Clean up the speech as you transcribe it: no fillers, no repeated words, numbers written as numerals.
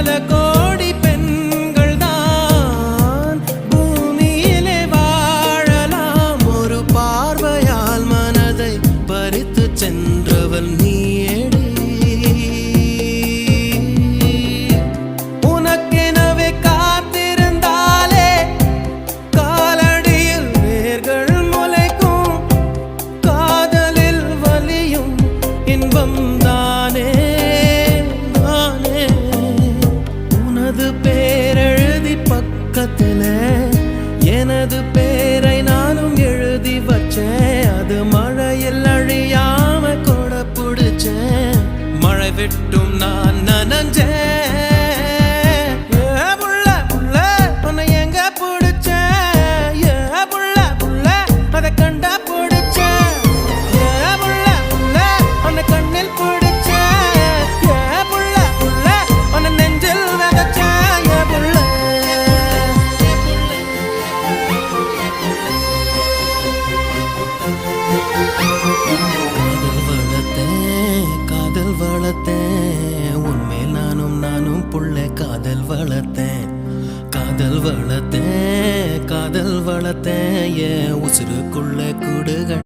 பல கோடி பெண்கள் தான் பூமியிலே வாழலாம். ஒரு பார்வையால் மனதை பறித்து சென்றவள் நீயேடி. உனக்கெனவே காத்திருந்தாலே காலடியில் வேர்கள் முளைக்கும். காதலில் வலியும் இன்பம் தானே தானே. உனது பேரெழுதி பக்கத்துல எனது பேரை நானும் எழுதி வச்சேன். அது மழையில் அழியாம கொட புடிச்சேன். மழை விட்டும் நான் நனஞ்சேன். ஏ புள்ள புள்ள உன்னை எங்க புடிச்சேன். ஏ புள்ள புள்ள அதை கண்டா புடிச்சேன். ஏ புள்ள புள்ள உன்னை கண்ணில் புடிச்சேன். ஏ புள்ள புள்ள உன்னை நெஞ்சில் விதைச்சேன். ஏ புள்ள காதல் வளர்த்தேன் உன்மேல் நானும் புள்ள காதல் வளர்த்தேன். காதல் வளர்த்தேன் காதல் வளர்த்தேன் என் உசுருக்குள்ள கூடுகள்.